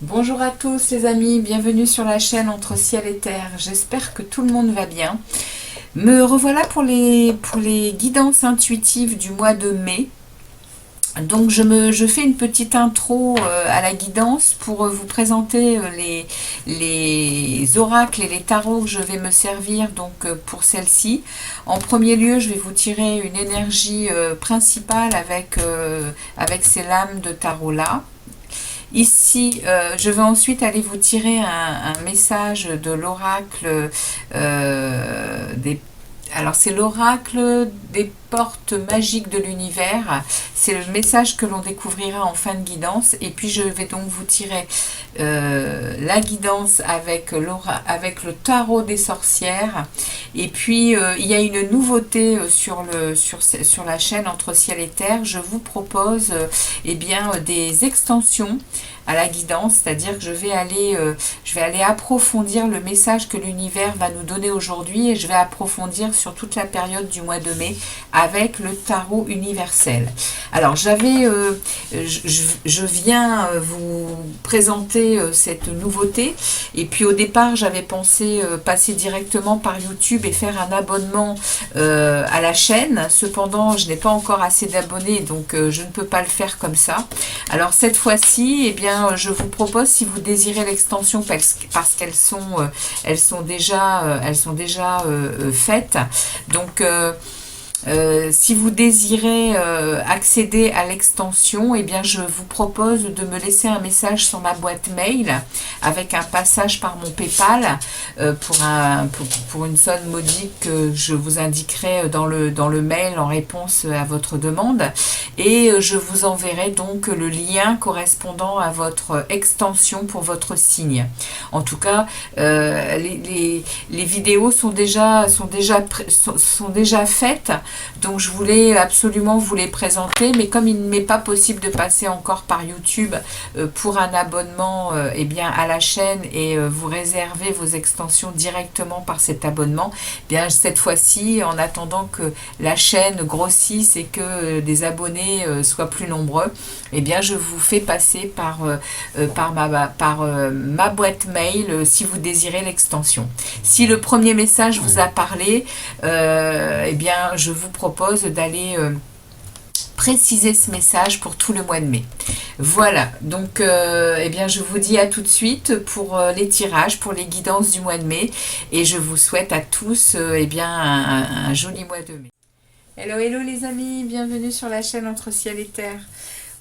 Bonjour à tous les amis, bienvenue sur la chaîne Entre Ciel et Terre. J'espère que tout le monde va bien. Me revoilà pour les guidances intuitives du mois de mai. Donc je fais une petite intro à la guidance pour vous présenter les oracles et les tarots que je vais me servir donc pour celle-ci. En premier lieu, je vais vous tirer une énergie principale avec ces lames de tarot là. Ici, je vais ensuite aller vous tirer un message de l'oracle alors c'est l'oracle des portes magiques de l'univers. C'est le message que l'on découvrira en fin de guidance. Et puis je vais donc vous tirer la guidance avec le tarot des sorcières. Et puis il y a une nouveauté sur la chaîne Entre Ciel et Terre. Je vous propose eh bien, des extensions à la guidance, c'est-à-dire que je vais aller approfondir le message que l'univers va nous donner aujourd'hui, et je vais approfondir sur toute la période du mois de mai avec le tarot universel. Alors je viens vous présenter cette nouveauté, et puis au départ j'avais pensé passer directement par YouTube et faire un abonnement à la chaîne. Cependant je n'ai pas encore assez d'abonnés, donc je ne peux pas le faire comme ça. Alors cette fois-ci, eh bien, je vous propose, si vous désirez l'extension, parce qu'elles sont déjà faites. Donc si vous désirez accéder à l'extension, eh bien je vous propose de me laisser un message sur ma boîte mail avec un passage par mon PayPal pour une somme modique que je vous indiquerai dans le mail en réponse à votre demande, et je vous enverrai donc le lien correspondant à votre extension pour votre signe. En tout cas, les vidéos sont déjà faites. Donc je voulais absolument vous les présenter, mais comme il ne m'est pas possible de passer encore par YouTube pour un abonnement eh bien, à la chaîne et vous réserver vos extensions directement par cet abonnement, eh bien cette fois-ci, en attendant que la chaîne grossisse et que des abonnés soient plus nombreux, eh bien je vous fais passer par ma boîte mail si vous désirez l'extension. Si le premier message vous a parlé, eh bien je vous propose d'aller préciser ce message pour tout le mois de mai. Voilà, donc eh bien je vous dis à tout de suite pour les tirages, pour les guidances du mois de mai, et je vous souhaite à tous eh bien un joli mois de mai. Hello les amis, bienvenue sur la chaîne Entre Ciel et Terre.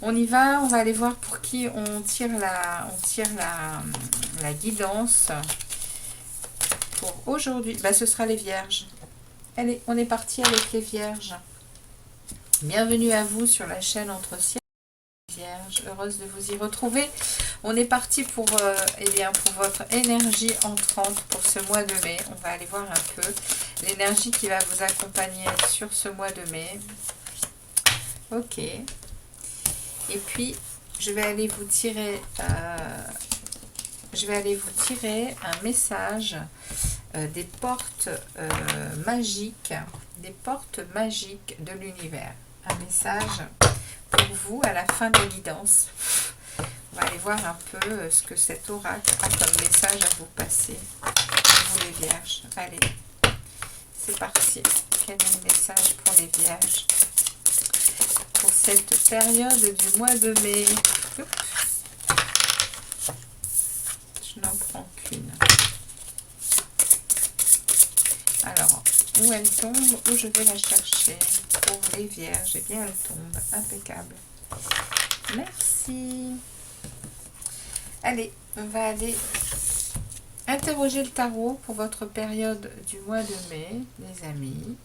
On y va, on va aller voir pour qui on tire la guidance pour aujourd'hui. Bah, ce sera les vierges. Allez, on est parti avec les vierges. Bienvenue à vous sur la chaîne Entre Ciel et Vierge. Heureuse de vous y retrouver. On est parti pour votre énergie entrante pour ce mois de mai. On va aller voir un peu l'énergie qui va vous accompagner sur ce mois de mai. Ok. Et puis, je vais aller vous tirer un message des portes magiques, de l'univers. Un message pour vous à la fin de la guidance. On va aller voir un peu ce que cet oracle a comme message à vous passer, vous les vierges. Allez, c'est parti. Quel est le message pour les vierges pour cette période du mois de mai? Je n'en prends qu'une. Alors, où elle tombe, où je vais la chercher pour les vierges? Eh bien, elle tombe. Impeccable. Merci. Allez, on va aller interroger le tarot pour votre période du mois de mai, les amis.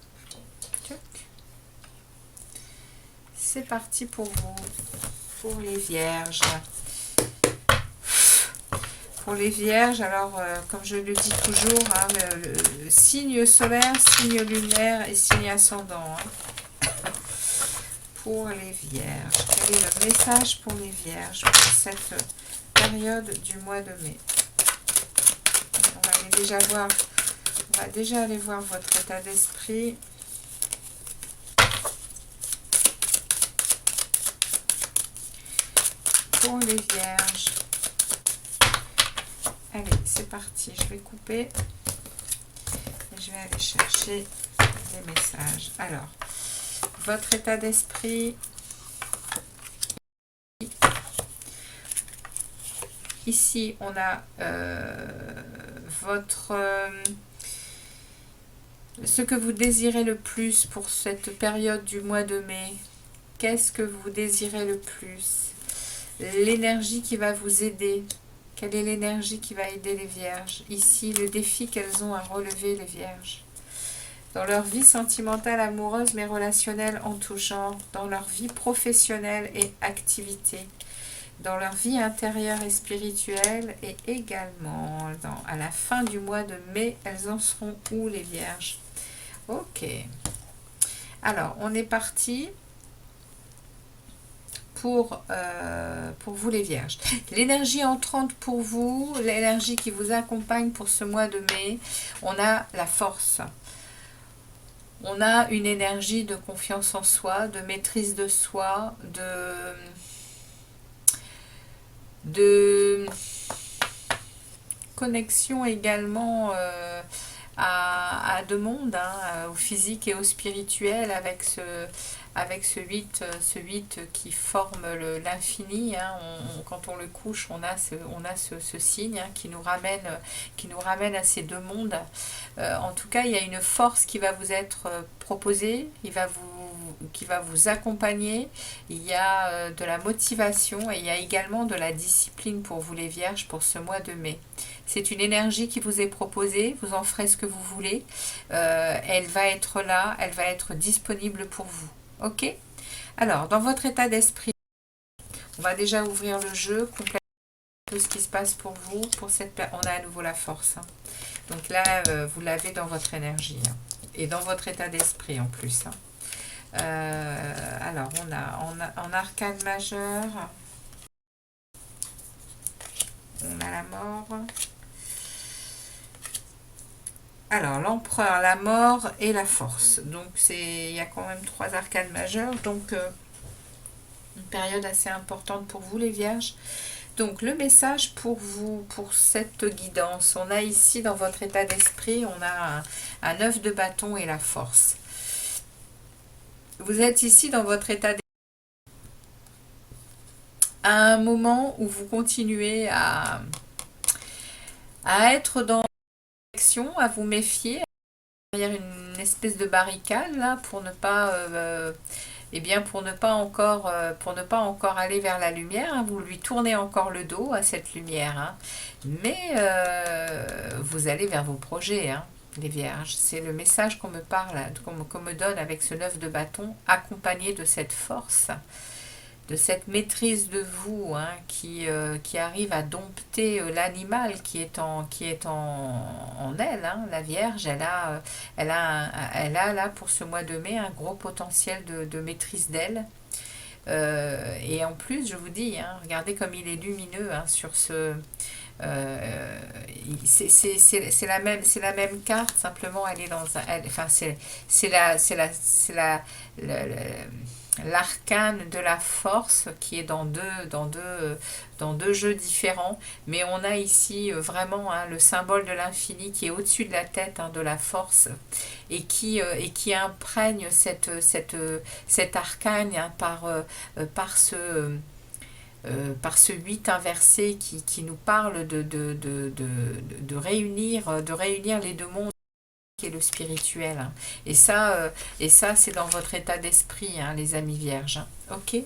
C'est parti pour vous, pour les vierges. pour les vierges, alors comme je le dis toujours, hein, le signe solaire, signe lunaire et signe ascendant. Hein. Pour les vierges, quel est le message pour les vierges pour cette période du mois de mai? On va déjà aller voir votre état d'esprit. Pour les vierges. Allez, c'est parti. Je vais couper. Et je vais aller chercher des messages. Alors, votre état d'esprit. Ici, on a ce que vous désirez le plus pour cette période du mois de mai. Qu'est-ce que vous désirez le plus? L'énergie qui va vous aider. Quelle est l'énergie qui va aider les vierges? Ici, le défi qu'elles ont à relever, les vierges. Dans leur vie sentimentale, amoureuse, mais relationnelle en tout genre. Dans leur vie professionnelle et activité. Dans leur vie intérieure et spirituelle. Et également, à la fin du mois de mai, elles en seront où, les vierges? Ok. Alors, on est parti pour vous les vierges. L'énergie entrante pour vous, l'énergie qui vous accompagne pour ce mois de mai, on a la force. On a une énergie de confiance en soi, de maîtrise de soi, de connexion également à deux mondes, hein, au physique et au spirituel, avec ce 8 qui forme l'infini. Hein. Quand on le couche, on a ce signe, hein, qui nous ramène à ces deux mondes. En tout cas, il y a une force qui va vous être proposée, qui va vous accompagner. Il y a de la motivation et il y a également de la discipline pour vous les vierges pour ce mois de mai. C'est une énergie qui vous est proposée, vous en ferez ce que vous voulez. Elle va être là, elle va être disponible pour vous. Ok? Alors, dans votre état d'esprit, on va déjà ouvrir le jeu, complètement tout ce qui se passe pour vous. On a à nouveau la force. Hein. Donc là, vous l'avez dans votre énergie. Hein. Et dans votre état d'esprit en plus. Hein. Alors, on a en arcane majeur, on a la mort. Alors, l'empereur, la mort et la force. Donc, il y a quand même 3 arcanes majeures. Donc, une période assez importante pour vous, les vierges. Donc, le message pour vous, pour cette guidance. On a ici, dans votre état d'esprit, on a un 9 de bâton et la force. Vous êtes ici dans votre état d'esprit à un moment où vous continuez à être dans l'action, à vous méfier, derrière une espèce de barricade là, pour ne pas encore aller vers la lumière. Hein. Vous lui tournez encore le dos à cette lumière. Hein. Mais vous allez vers vos projets. Hein. Les vierges, c'est le message qu'on me donne avec ce 9 de bâton, accompagné de cette force, de cette maîtrise de vous, hein, qui arrive à dompter l'animal qui est en elle. Hein. La Vierge, elle a là pour ce mois de mai un gros potentiel de maîtrise d'elle. Et en plus, je vous dis, hein, regardez comme il est lumineux, hein, sur ce... c'est la même carte, simplement elle est l'arcane de la force qui est dans deux jeux différents, mais on a ici vraiment, hein, le symbole de l'infini qui est au-dessus de la tête, hein, de la force, et qui imprègne cet arcane, hein, par ce 8 inversé qui nous parle de réunir les deux mondes et le spirituel. Hein. Et ça c'est dans votre état d'esprit, hein, les amis vierges. Hein. Ok.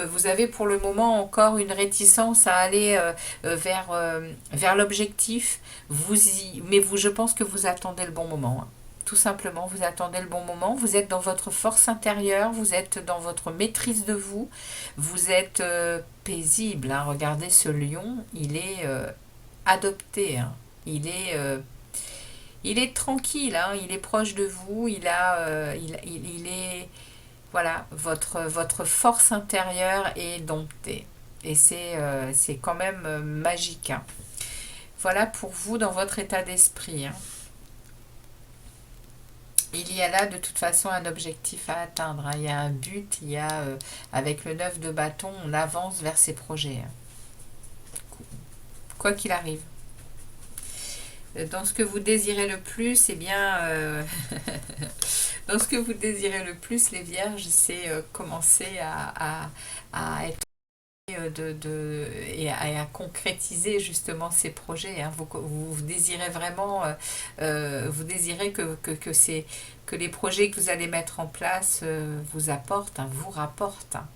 Vous avez pour le moment encore une réticence à aller vers l'objectif, mais je pense que vous attendez le bon moment. Hein. Tout simplement, vous attendez le bon moment, vous êtes dans votre force intérieure, vous êtes dans votre maîtrise de vous, vous êtes paisible. Hein. Regardez ce lion, il est adopté, hein. Il est tranquille, hein, il est proche de vous, il est, voilà, votre force intérieure est domptée. Et c'est quand même magique, hein. Voilà pour vous dans votre état d'esprit, hein. Il y a là de toute façon un objectif à atteindre, hein. Il y a un but, avec le 9 de bâton, on avance vers ses projets, hein. Quoi qu'il arrive. Dans ce que vous désirez le plus, eh bien, dans ce que vous désirez le plus, les vierges, c'est commencer à être et à concrétiser justement ces projets, hein. Vous désirez vraiment, vous désirez que les projets que vous allez mettre en place vous apportent, hein, vous rapportent, hein.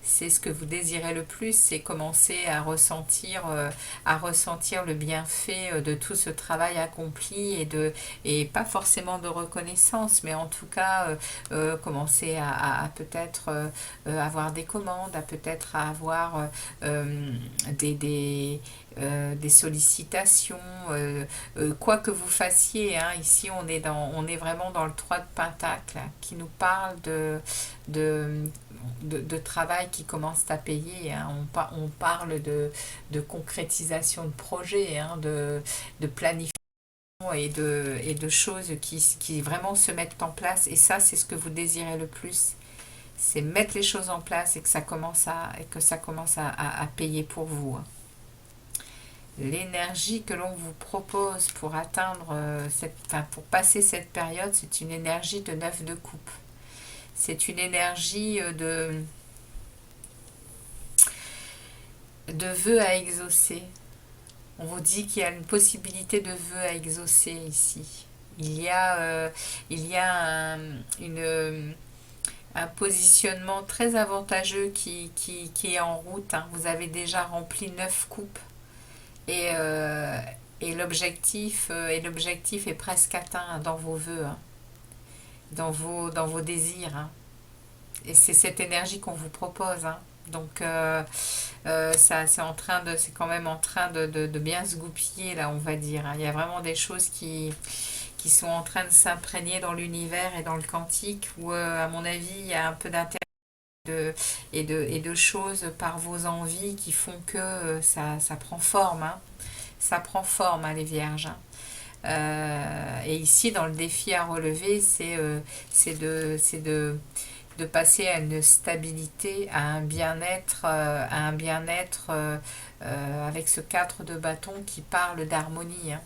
C'est ce que vous désirez le plus, c'est commencer à ressentir le bienfait de tout ce travail accompli et pas forcément de reconnaissance, mais en tout cas commencer à peut-être avoir des commandes, à peut-être avoir des sollicitations, quoi que vous fassiez, hein. Ici on est vraiment dans le 3 de Pentacle qui nous parle de travail qui commence à payer, hein. On parle de concrétisation de projets, hein, de planification et de choses qui vraiment se mettent en place. Et ça, c'est ce que vous désirez le plus. C'est mettre les choses en place et que ça commence à payer pour vous, hein. L'énergie que l'on vous propose pour atteindre pour passer cette période, c'est une énergie de 9 de coupe. C'est une énergie de vœux à exaucer. On vous dit qu'il y a une possibilité de vœux à exaucer ici. Il y a un positionnement très avantageux qui est en route, hein. Vous avez déjà rempli 9 coupes et, l'objectif est presque atteint dans vos vœux, hein, dans vos désirs, hein. Et c'est cette énergie qu'on vous propose, hein. Donc c'est quand même en train de bien se goupiller là, on va dire, hein. Il y a vraiment des choses qui sont en train de s'imprégner dans l'univers et dans le quantique où à mon avis il y a un peu d'intérêt et de choses par vos envies qui font que ça prend forme, hein. Ça prend forme, hein, les vierges, hein. Et ici dans le défi à relever, c'est de passer à une stabilité, à un bien-être, avec ce 4 de bâton qui parle d'harmonie, hein,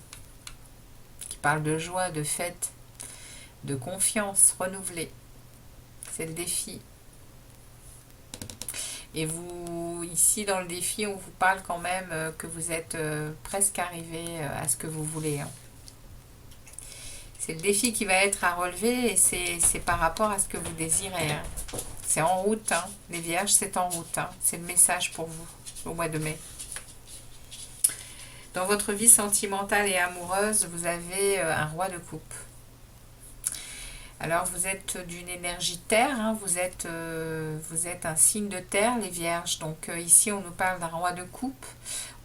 qui parle de joie, de fête, de confiance renouvelée. C'est le défi. Et vous, ici dans le défi, on vous parle quand même que vous êtes presque arrivé à ce que vous voulez, hein. C'est le défi qui va être à relever et c'est par rapport à ce que vous désirez, hein. C'est en route, hein. Les vierges, c'est en route, hein. C'est le message pour vous au mois de mai. Dans votre vie sentimentale et amoureuse, vous avez un roi de coupe. Alors vous êtes d'une énergie terre, hein. Vous êtes un signe de terre, les vierges. Donc ici, on nous parle d'un roi de coupe.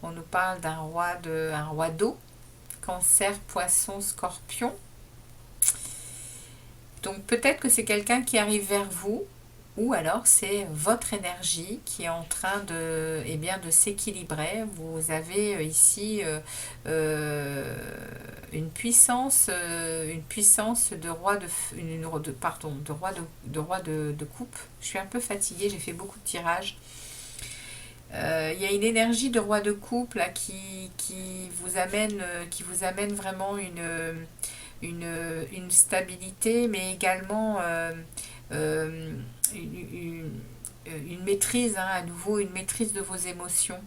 On nous parle d'un roi d'eau. Cancer, poisson, scorpion. Donc peut-être que c'est quelqu'un qui arrive vers vous, ou alors c'est votre énergie qui est en train de s'équilibrer. Vous avez ici une puissance de roi de coupe. Je suis un peu fatiguée, j'ai fait beaucoup de tirages. Il y a une énergie de roi de coupe là qui vous amène vraiment une stabilité, mais également une maîtrise, hein, à nouveau une maîtrise de vos émotions.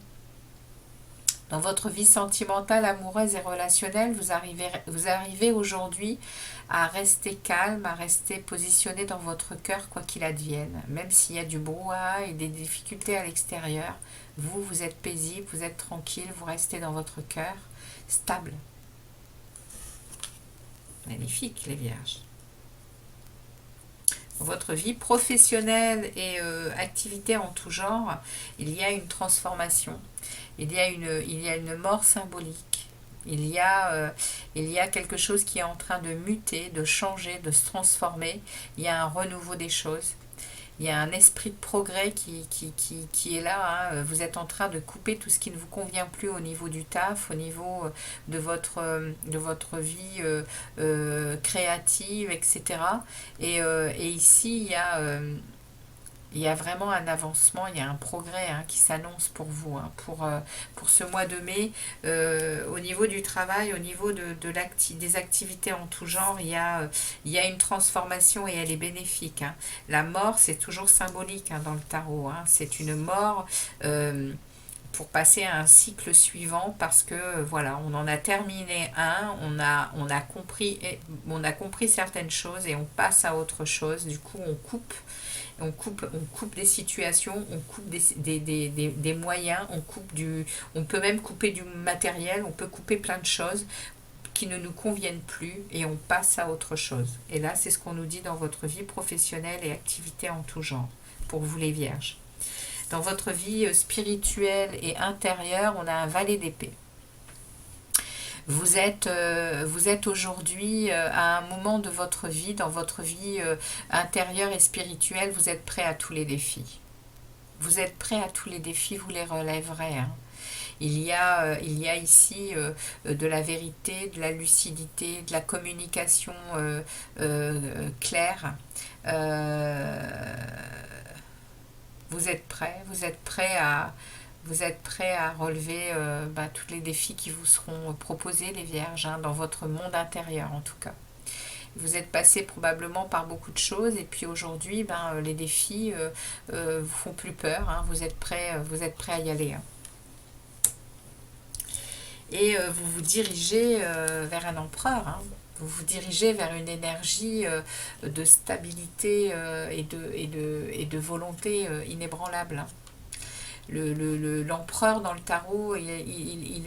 Dans votre vie sentimentale, amoureuse et relationnelle, vous arrivez aujourd'hui à rester calme, à rester positionné dans votre cœur quoi qu'il advienne. Même s'il y a du brouhaha et des difficultés à l'extérieur, vous êtes paisible, vous êtes tranquille, vous restez dans votre cœur, stable. Magnifique, les vierges. Votre vie professionnelle et activité en tout genre, il y a une transformation, il y a une mort symbolique. Il y a quelque chose qui est en train de muter, de changer, de se transformer. Il y a un renouveau des choses. Il y a un esprit de progrès qui est là. Hein. Vous êtes en train de couper tout ce qui ne vous convient plus au niveau du taf, au niveau de votre vie créative, etc. Et ici, il y a vraiment un avancement, il y a un progrès hein, qui s'annonce pour vous, hein, pour ce mois de mai. Au niveau du travail, au niveau des activités en tout genre, il y a une transformation et elle est bénéfique. Hein. La mort, c'est toujours symbolique hein, dans le tarot. Hein. C'est une mort pour passer à un cycle suivant parce que voilà, on en a terminé un, on a compris certaines choses et on passe à autre chose. Du coup, on coupe des situations, on coupe des moyens, on peut même couper du matériel, on peut couper plein de choses qui ne nous conviennent plus et on passe à autre chose. Et là, c'est ce qu'on nous dit dans votre vie professionnelle et activité en tout genre, pour vous les vierges. Dans votre vie spirituelle et intérieure, on a un valet d'épée. Vous êtes aujourd'hui à un moment de votre vie, dans votre vie intérieure et spirituelle, vous êtes prêt à tous les défis. Vous êtes prêt à tous les défis, vous les relèverez. Hein. Il y a ici de la vérité, de la lucidité, de la communication claire. Vous êtes prêt, vous êtes prêt à relever tous les défis qui vous seront proposés, les vierges, hein, dans votre monde intérieur en tout cas. Vous êtes passé probablement par beaucoup de choses et puis aujourd'hui, les défis vous font plus peur. Hein, vous êtes prêt à y aller. Hein. Et vous vous dirigez vers un empereur. Hein. Vous vous dirigez vers une énergie de stabilité et de volonté inébranlable. Hein. L'empereur dans le tarot, il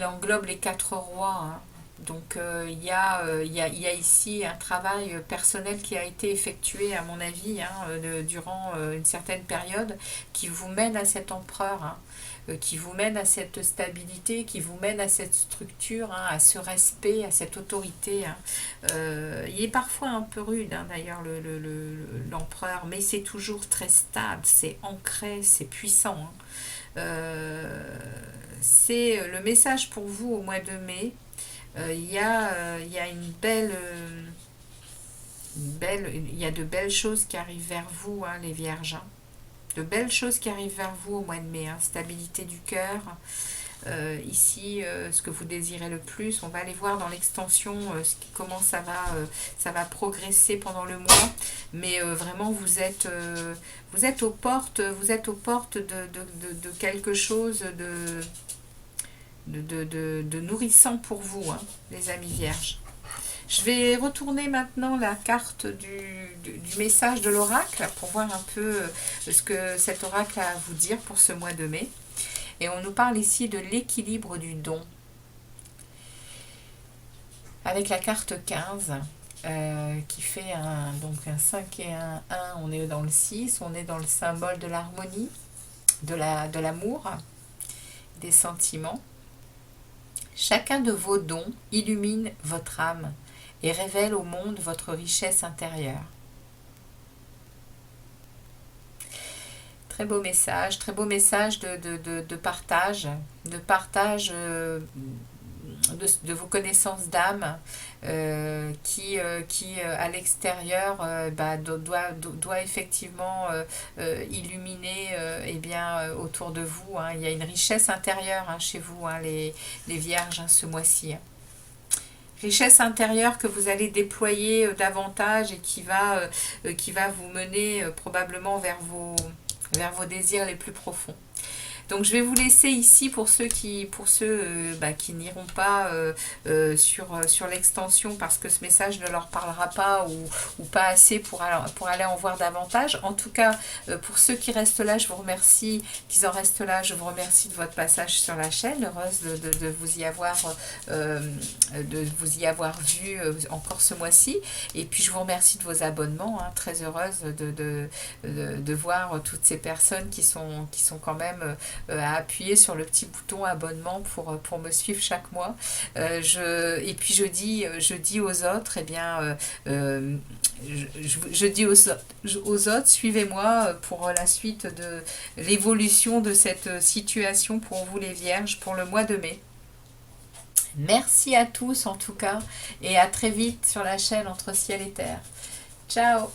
englobe les 4 rois. Hein. Donc il y a ici un travail personnel qui a été effectué, à mon avis, hein, durant une certaine période, qui vous mène à cet empereur. Hein. Qui vous mène à cette stabilité, qui vous mène à cette structure, hein, à ce respect, à cette autorité. Hein. Il est parfois un peu rude, hein, d'ailleurs, l'empereur, mais c'est toujours très stable, c'est ancré, c'est puissant. Hein. C'est le message pour vous au mois de mai. Il y a il y a de belles choses qui arrivent vers vous, hein, les vierges. Hein. De belles choses qui arrivent vers vous au mois de mai, hein. Stabilité du cœur, ici ce que vous désirez le plus, on va aller voir dans l'extension comment ça va progresser pendant le mois, mais vraiment vous êtes aux portes de quelque chose de nourrissant pour vous, hein, les amis vierges. Je vais retourner maintenant la carte du message de l'oracle pour voir un peu ce que cet oracle a à vous dire pour ce mois de mai. Et on nous parle ici de l'équilibre du don. Avec la carte 15, qui fait donc un 5 et un 1, on est dans le 6, on est dans le symbole de l'harmonie, de l'amour, des sentiments. Chacun de vos dons illumine votre âme et révèle au monde votre richesse intérieure. Très beau message de partage, de vos connaissances d'âme qui à l'extérieur doit effectivement illuminer autour de vous. Hein. Il y a une richesse intérieure hein, chez vous, hein, les vierges, hein, ce mois-ci. Hein. Richesse intérieure que vous allez déployer davantage et qui va vous mener probablement vers vos désirs les plus profonds. Donc je vais vous laisser ici pour ceux qui n'iront pas sur l'extension parce que ce message ne leur parlera pas ou pas assez pour aller en voir davantage. En tout cas, pour ceux qui restent là, je vous remercie qu'ils en restent là. Je vous remercie de votre passage sur la chaîne. Heureuse de vous y avoir vu encore ce mois-ci. Et puis je vous remercie de vos abonnements. Hein, très heureuse de voir toutes ces personnes qui sont quand même à appuyer sur le petit bouton abonnement pour me suivre chaque mois. Et puis je dis aux autres, eh bien, je dis aux autres, suivez-moi pour la suite de l'évolution de cette situation pour vous les vierges pour le mois de mai. Merci à tous en tout cas et à très vite sur la chaîne Entre ciel et terre. Ciao!